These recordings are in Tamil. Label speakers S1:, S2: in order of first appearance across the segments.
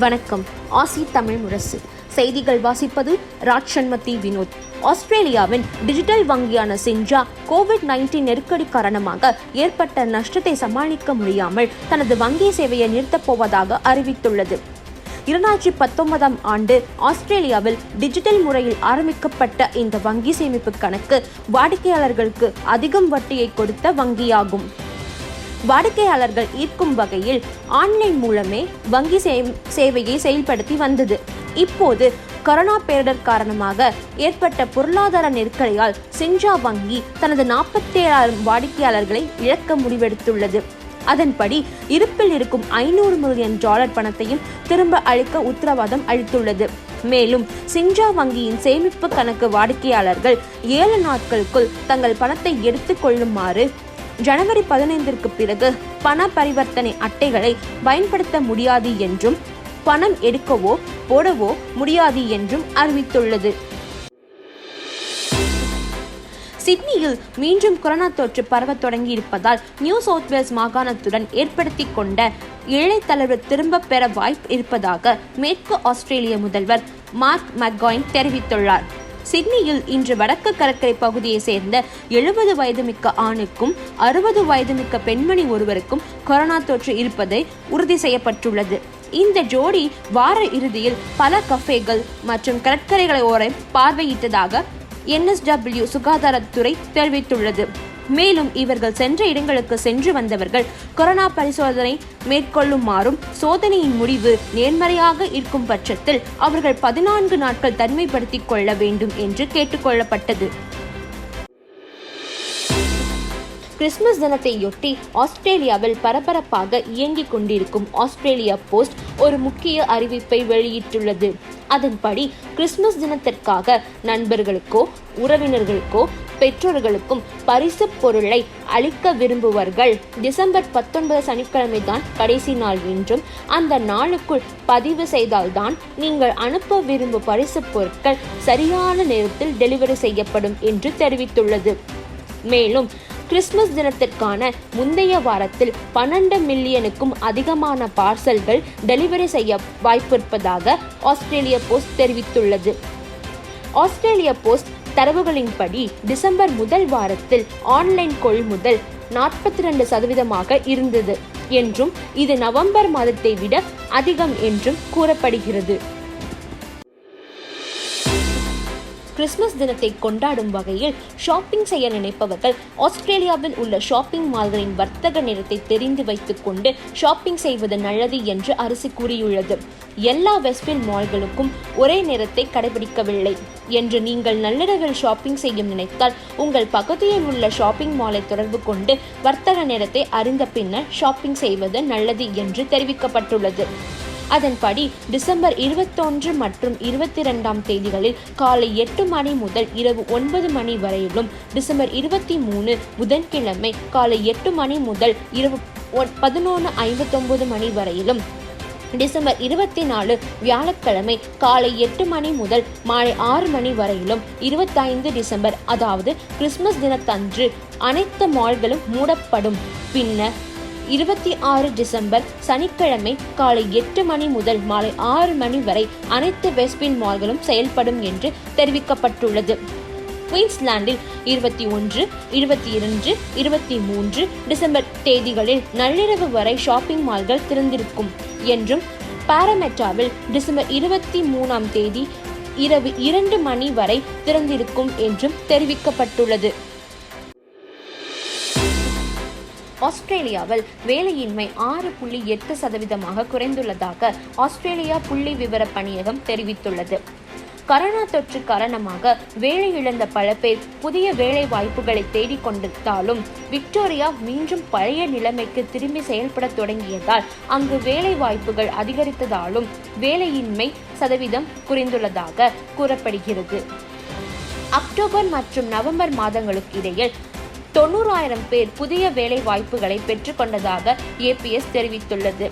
S1: வணக்கம். ஆசி தமிழ் முரசு செய்திகள் வாசிப்பது ராஜ்சண்மதி வினோத். ஆஸ்திரேலியாவின் டிஜிட்டல் வங்கியான சின்ஜா கோவிட்-19 நெருக்கடி காரணமாக ஏற்பட்ட நஷ்டத்தை சமாளிக்க முடியாமல் தனது வங்கி சேவையை நிறுத்தப் போவதாக அறிவித்துள்ளது. 2019ஆம் ஆண்டு ஆஸ்திரேலியாவில் டிஜிட்டல் முறையில் ஆரம்பிக்கப்பட்ட இந்த வங்கி சேமிப்பு கணக்கு வாடிக்கையாளர்களுக்கு அதிகம் வட்டியை கொடுத்த வங்கியாகும். வாடிக்கையாளர்கள் ஈர்க்கும் வகையில் ஆன்லைன் மூலமே வங்கி சேவையை செயல்படுத்தி வந்தது. இப்போது கொரோனா பேரிடர் காரணமாக ஏற்பட்ட பொருளாதார நெருக்கடியால் சின்ஜா வங்கி தனது 47,000 வாடிக்கையாளர்களை இழக்க முடிவெடுத்துள்ளது. அதன்படி இருப்பில் இருக்கும் $500 மில்லியன் பணத்தையும் திரும்ப அளிக்க உத்தரவாதம் அளித்துள்ளது. மேலும் சின்ஜா வங்கியின் சேமிப்பு கணக்கு வாடிக்கையாளர்கள் 7 நாட்களுக்குள் தங்கள் பணத்தை எடுத்துக் கொள்ளுமாறு ஜனவரி 15ற்கு பிறகு பண பரிவர்த்தனை அட்டைகளை பயன்படுத்த முடியாது என்றும் பணம் எடுக்கவோ போடவோ முடியாது என்றும் அறிவித்துள்ளது. சிட்னியில் மீண்டும் கொரோனா தொற்று பரவத் தொடங்கி இருப்பதால் நியூ சவுத் வேல்ஸ் மாகாணத்துடன் ஏற்படுத்தி கொண்ட இழைத்தளர்வு திரும்ப பெற வாய்ப்பு இருப்பதாக மேற்கு ஆஸ்திரேலிய முதல்வர் மார்க் மெக்காயின் தெரிவித்துள்ளார். சிட்னியில் இன்று வடக்கு கடற்கரை பகுதியை சேர்ந்த 70 வயது மிக்க ஆணுக்கும் 60 வயது மிக்க பெண்மணி ஒருவருக்கும் கொரோனா தொற்று இருப்பதை உறுதி செய்யப்பட்டுள்ளது. இந்த ஜோடி வார இறுதியில் பல கஃபேகள் மற்றும் கடற்கரைகளை பார்வையிட்டதாக NSW சுகாதாரத்துறை தெரிவித்துள்ளது. மேலும் இவர்கள் சென்ற இடங்களுக்கு சென்று வந்தவர்கள் கொரோனா பரிசோதனை மேற்கொள்ளுமாறும் சோதனையின் முடிவு நேர்மறையாக இருக்கும் பட்சத்தில் அவர்கள் 14 நாட்கள் தனிமைப்படுத்திக் கொள்ள வேண்டும் என்று கேட்டுக்கொள்ளப்பட்டது. கிறிஸ்துமஸ் தினத்தையொட்டி ஆஸ்திரேலியாவில் பரபரப்பாக இயங்கிக் கொண்டிருக்கும் ஆஸ்திரேலியா போஸ்ட் ஒரு முக்கிய அறிவிப்பை வெளியிட்டுள்ளது. அதன்படி கிறிஸ்துமஸ் தினத்திற்காக நண்பர்களுக்கோ உறவினர்களுக்கோ பெற்றோர்களுக்கும் பரிசு பொருளை அளிக்க விரும்புவர்கள் டிசம்பர் 19 சனிக்கிழமை தான் கடைசி நாள் என்றும் அந்த நாளுக்குள் பதிவு செய்தால்தான் நீங்கள் அனுப்ப விரும்பும் பரிசு பொருட்கள் சரியான நேரத்தில் டெலிவரி செய்யப்படும் என்று தெரிவித்துள்ளது. மேலும் கிறிஸ்துமஸ் தினத்திற்கான முந்தைய வாரத்தில் 12 மில்லியனுக்கும் அதிகமான பார்சல்கள் டெலிவரி செய்ய வாய்ப்பிருப்பதாக ஆஸ்திரேலிய போஸ்ட் தெரிவித்துள்ளது. ஆஸ்திரேலிய போஸ்ட் தரவுகளின்படி டிசம்பர் முதல் வாரத்தில் ஆன்லைன் கொள்முதல் 42% இருந்தது என்றும் இது நவம்பர் மாதத்தை விட அதிகம் என்றும் கூறப்படுகிறது. கிறிஸ்துமஸ் தினத்தை கொண்டாடும் வகையில் ஷாப்பிங் செய்ய நினைப்பவர்கள் ஆஸ்திரேலியாவில் உள்ள ஷாப்பிங் மால்களின் வர்த்தக நேரத்தை தெரிந்து வைத்துக் கொண்டு ஷாப்பிங் செய்வது நல்லது என்று அரசு கூறியுள்ளது. எல்லா வெஸ்ட்ஃபீல்ட் மால்களுக்கும் ஒரே நேரத்தை கடைபிடிக்கவில்லை என்று நீங்கள் நள்ளிரவில் ஷாப்பிங் செய்ய நினைத்தால் உங்கள் பகுதியில் உள்ள ஷாப்பிங் மாலை தொடர்பு கொண்டு வர்த்தக நேரத்தை அறிந்த பின்னர் ஷாப்பிங் செய்வது நல்லது என்று தெரிவிக்கப்பட்டுள்ளது. அதன்படி டிசம்பர் 21 மற்றும் 22ஆம் தேதிகளில் காலை 8 மணி முதல் இரவு 9 மணி வரையிலும், டிசம்பர் 23 புதன்கிழமை காலை 8 மணி முதல் இரவு 11:59 மணி வரையிலும், டிசம்பர் 24 வியாழக்கிழமை காலை 8 மணி முதல் மாலை 6 மணி வரையிலும், 25 டிசம்பர் அதாவது கிறிஸ்துமஸ் தினத்தன்று அனைத்து மால்களும் மூடப்படும். பின்னர் 26 டிசம்பர் சனிக்கிழமை காலை 8 மணி முதல் மாலை 6 மணி வரை அனைத்து வெஸ்ட்ஃபீல்ட் மால்களும் செயல்படும் என்று தெரிவிக்கப்பட்டுள்ளது. குயின்ஸ்லாண்டில் 21, 22, 23 டிசம்பர் தேதிகளில் நள்ளிரவு வரை ஷாப்பிங் மால்கள் திறந்திருக்கும் என்றும், பாராமெட்டாவில் டிசம்பர் 23ஆம் தேதி இரவு 2 மணி வரை திறந்திருக்கும் என்றும் தெரிவிக்கப்பட்டுள்ளது. ஆஸ்திரேலியாவில் வேலையின்மை 6.8% குறைந்துள்ளதாக ஆஸ்திரேலியா புள்ளி விவர பணியகம் தெரிவித்துள்ளது. கொரோனா தொற்று காரணமாக வேலை இழந்த பல பேர் புதிய வேலை வாய்ப்புகளை தேடிக்கொண்டிருந்தாலும் விக்டோரியா மீண்டும் பழைய நிலைமைக்கு திரும்பி செயல்பட தொடங்கியதால் அங்கு வேலை வாய்ப்புகள் அதிகரித்ததாலும் வேலையின்மை சதவீதம் குறைந்துள்ளதாக கூறப்படுகிறது. அக்டோபர் மற்றும் நவம்பர் மாதங்களுக்கு இடையில் 90,000 பேர் புதிய வேலை வாய்ப்புகளை பெற்றுக்கொண்டதாக APS தெரிவித்துள்ளது.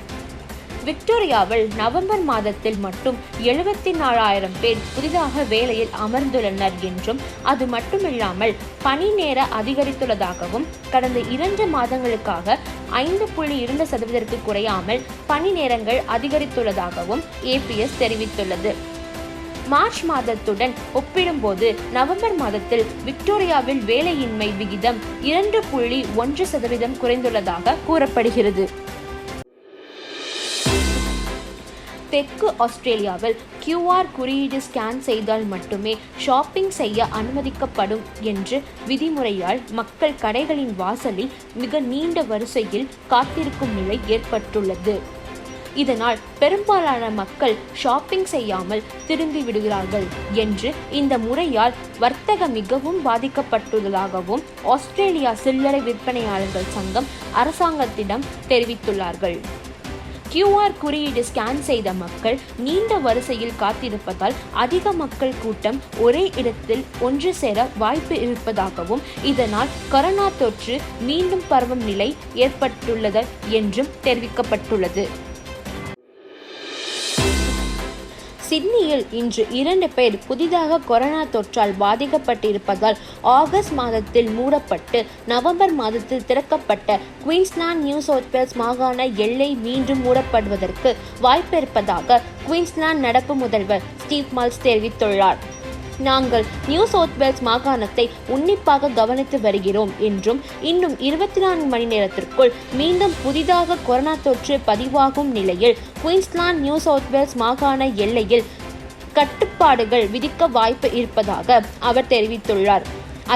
S1: விக்டோரியாவில் நவம்பர் மாதத்தில் மட்டும் 74,000 பேர் புதிதாக வேலையில் அமர்ந்துள்ளனர் என்றும், அது மட்டுமில்லாமல் பணி நேர அதிகரித்துள்ளதாகவும், கடந்த 2 மாதங்களுக்காக 5.2% குறையாமல் பணி நேரங்கள் அதிகரித்துள்ளதாகவும் APS தெரிவித்துள்ளது. மார்ச் மாதத்துடன் ஒப்பிடும்போது நவம்பர் மாதத்தில் விக்டோரியாவில் வேலையின்மை விகிதம் 2.1% குறைந்துள்ளதாக கூறப்படுகிறது. தெற்கு ஆஸ்திரேலியாவில் QR குறியீடு ஸ்கேன் செய்தால் மட்டுமே ஷாப்பிங் செய்ய அனுமதிக்கப்படும் என்று விதிமுறையால் மக்கள் கடைகளின் வாசலில் மிக நீண்ட வரிசையில் காத்திருக்கும் நிலை ஏற்பட்டுள்ளது. இதனால் பெரும்பாலான மக்கள் ஷாப்பிங் செய்யாமல் திரும்பி விடுகிறார்கள் என்று இந்த முறையால் வர்த்தகம் மிகவும் பாதிக்கப்பட்டுள்ளதாகவும் ஆஸ்திரேலியா சில்லறை விற்பனையாளர்கள் சங்கம் அரசாங்கத்திடம் தெரிவித்துள்ளார்கள். QR குறியீடு ஸ்கேன் செய்த மக்கள் நீண்ட வரிசையில் காத்திருப்பதால் அதிக மக்கள் கூட்டம் ஒரே இடத்தில் ஒன்று சேர வாய்ப்பு இருப்பதாகவும், இதனால் கொரோனா தொற்று மீண்டும் பரவும் நிலை ஏற்பட்டுள்ளது என்றும் தெரிவிக்கப்பட்டுள்ளது. சிட்னியில் இன்று 2 பேர் புதிதாக கொரோனா தொற்றால் பாதிக்கப்பட்டிருப்பதால் ஆகஸ்ட் மாதத்தில் மூடப்பட்டு நவம்பர் மாதத்தில் திறக்கப்பட்ட குயின்ஸ்லாந்து நியூ சவுத் வேல்ஸ் மாகாண எல்லை மீண்டும் மூடப்படுவதற்கு வாய்ப்பிருப்பதாக குயின்ஸ்லாந்து நடப்பு முதல்வர் ஸ்டீவ் மால்ஸ் தெரிவித்துள்ளார். நாங்கள் நியூ சவுத் வேல்ஸ் மாகாணத்தை உன்னிப்பாக கவனித்து வருகிறோம் என்றும், இன்னும் 24 மணி நேரத்திற்குள் மீண்டும் புதிதாக கொரோனா தொற்று பதிவாகும் நிலையில் குயின்ஸ்லாந்து நியூ சவுத் வேல்ஸ் மாகாண எல்லையில் கட்டுப்பாடுகள் விதிக்க வாய்ப்பு இருப்பதாக அவர் தெரிவித்துள்ளார்.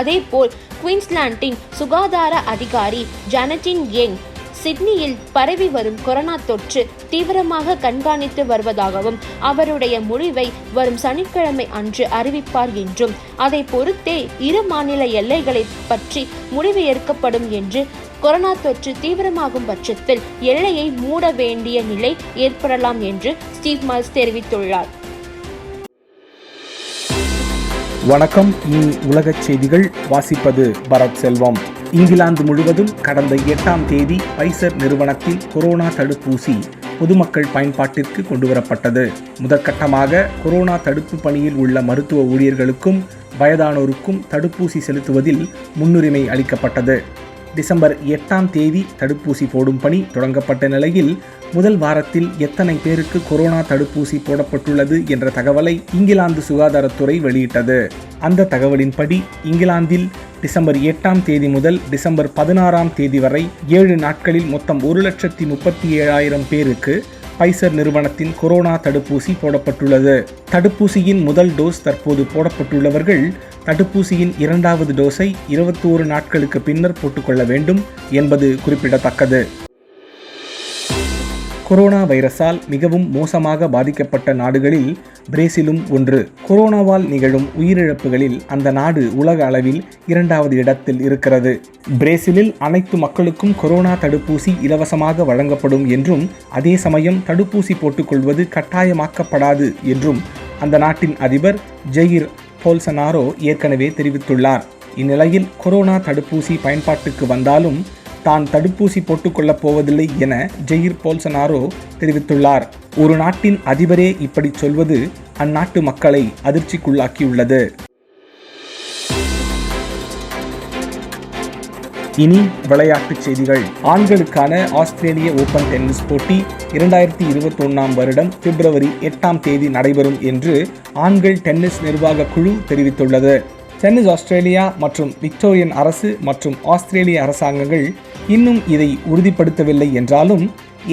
S1: அதேபோல் குயின்ஸ்லாண்டின் சுகாதார அதிகாரி ஜானட்டின் யங் சிட்னியில் பரவி வரும் கொரோனா தொற்று தீவிரமாக கண்காணித்து வருவதாகவும், அவருடைய முடிவை வரும் சனிக்கிழமை அன்று அறிவிப்பார் என்றும், அதை பொறுத்தே இரு மாநில எல்லைகளை பற்றி முடிவு எடுக்கப்படும் என்று, கொரோனா தொற்று தீவிரமாகும் பட்சத்தில் எல்லையை மூட வேண்டிய நிலை ஏற்படலாம் என்று ஸ்டீவ் மால்ஸ் தெரிவித்துள்ளார்.
S2: வணக்கம். இனி உலகச் செய்திகள். வாசிப்பது பரத் செல்வம். இங்கிலாந்து முழுவதும் கடந்த 8ஆம் தேதி பைசர் நிறுவனத்தில் கொரோனா தடுப்பூசி பொதுமக்கள் பயன்பாட்டிற்கு கொண்டுவரப்பட்டது. முதற்கட்டமாக கொரோனா தடுப்பு பணியில் உள்ள மருத்துவ ஊழியர்களுக்கும் வயதானோருக்கும் தடுப்பூசி செலுத்துவதில் முன்னுரிமை அளிக்கப்பட்டது. டிசம்பர் 8ஆம் தேதி தடுப்பூசி போடும் பணி தொடங்கப்பட்ட நிலையில் முதல் வாரத்தில் எத்தனை பேருக்கு கொரோனா தடுப்பூசி போடப்பட்டுள்ளது என்ற தகவலை இங்கிலாந்து சுகாதாரத்துறை வெளியிட்டது. அந்த தகவலின்படி இங்கிலாந்தில் டிசம்பர் 8ஆம் தேதி முதல் டிசம்பர் 16ஆம் தேதி வரை 7 நாட்களில் மொத்தம் 1,37,000 பேருக்கு பைசர் நிறுவனத்தின் கொரோனா தடுப்பூசி போடப்பட்டுள்ளது. தடுப்பூசியின் முதல் டோஸ் தற்போது போடப்பட்டுள்ளவர்கள் தடுப்பூசியின் 2வது டோஸை 21 நாட்களுக்கு பின்னர் போட்டுக்கொள்ள வேண்டும் என்பது குறிப்பிடத்தக்கது. கொரோனா வைரஸால் மிகவும் மோசமாக பாதிக்கப்பட்ட நாடுகளில் பிரேசிலும் ஒன்று. கொரோனாவால் நிகழும் உயிரிழப்புகளில் அந்த நாடு உலக அளவில் 2வது இடத்தில் இருக்கிறது. பிரேசிலில் அனைத்து மக்களுக்கும் கொரோனா தடுப்பூசி இலவசமாக வழங்கப்படும் என்றும், அதே சமயம் தடுப்பூசி போட்டுக்கொள்வது கட்டாயமாக்கப்படாது என்றும் அந்த நாட்டின் அதிபர் ஜெயிர் போல்சனாரோ ஏற்கனவே தெரிவித்துள்ளார். இந்நிலையில் கொரோனா தடுப்பூசி பயன்பாட்டுக்கு வந்தாலும் தான் தடுப்பூசி போட்டுக்கொள்ளப் போவதில்லை என ஜெயிர் போல்சனாரோ தெரிவித்துள்ளார். ஒரு நாட்டின் அதிபரே இப்படி சொல்வது அந்நாட்டு மக்களை அதிர்ச்சிக்குள்ளாக்கியுள்ளது. இனி விளையாட்டுச் செய்திகள். ஆண்களுக்கான ஆஸ்திரேலிய ஓபன் டென்னிஸ் போட்டி 2021ஆம் வருடம் பிப்ரவரி 8ஆம் தேதி நடைபெறும் என்று ஆண்கள் டென்னிஸ் நிர்வாக குழு தெரிவித்துள்ளது. டென்னிஸ் ஆஸ்திரேலியா மற்றும் விக்டோரியன் அரசு மற்றும் ஆஸ்திரேலிய அரசாங்கங்கள் இன்னும் இதை உறுதிப்படுத்தவில்லை என்றாலும்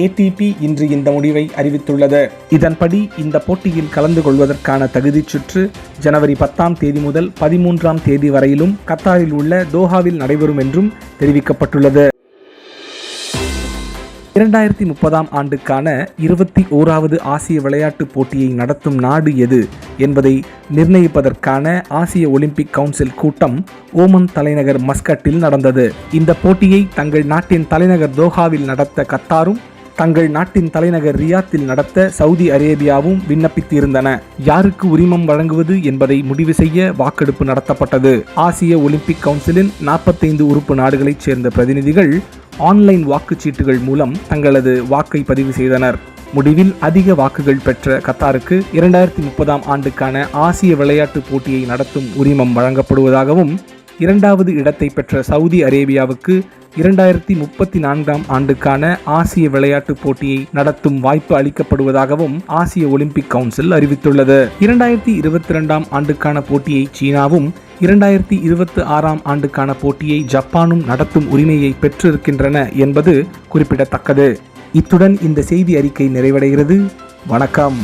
S2: ATP இன்று இந்த முடிவை அறிவித்துள்ளது. இதன்படி இந்த போட்டியில் கலந்து கொள்வதற்கான தகுதிச் சுற்று ஜனவரி 10ஆம் தேதி முதல் 13ஆம் தேதி வரையிலும் கத்தாரில் உள்ள தோஹாவில் நடைபெறும் என்றும் தெரிவிக்கப்பட்டுள்ளது. 2030ஆம் ஆண்டுக்கான 21வது ஆசிய விளையாட்டுப் போட்டியை நடத்தும் நாடு எது என்பதை நிர்ணயிப்பதற்கான ஆசிய ஒலிம்பிக் கவுன்சில் கூட்டம் ஓமன் தலைநகர் மஸ்கட்டில் நடந்தது. இந்த போட்டியை தங்கள் நாட்டின் தலைநகர் தோஹாவில் நடத்த கத்தாரும், தங்கள் நாட்டின் தலைநகர் ரியாத்தில் நடத்த சவுதி அரேபியாவும் விண்ணப்பித்திருந்தன. யாருக்கு உரிமம் வழங்குவது என்பதை முடிவு செய்ய வாக்கெடுப்பு நடத்தப்பட்டது. ஆசிய ஒலிம்பிக் கவுன்சிலின் 45 உறுப்பு நாடுகளைச் சேர்ந்த பிரதிநிதிகள் ஆன்லைன் வாக்குச்சீட்டுகள் மூலம் தங்களது வாக்கை பதிவு செய்தனர். முடிவில் அதிக வாக்குகள் பெற்ற கத்தாருக்கு 2030ஆம் ஆண்டுக்கான ஆசிய விளையாட்டுப் போட்டியை நடத்தும் உரிமம் வழங்கப்படுவதாகவும், 2வது இடத்தை பெற்ற சவுதி அரேபியாவுக்கு 2034ஆம் ஆண்டுக்கான ஆசிய விளையாட்டுப் போட்டியை நடத்தும் வாய்ப்பு அளிக்கப்படுவதாகவும் ஆசிய ஒலிம்பிக் கவுன்சில் அறிவித்துள்ளது. 2022ஆம் ஆண்டுக்கான போட்டியை சீனாவும், 2026ஆம் ஆண்டுக்கான போட்டியை ஜப்பானும் நடத்தும் உரிமையை பெற்றிருக்கின்றன என்பது குறிப்பிடத்தக்கது. இத்துடன் இந்த செய்தி அறிக்கை நிறைவடைகிறது. வணக்கம்.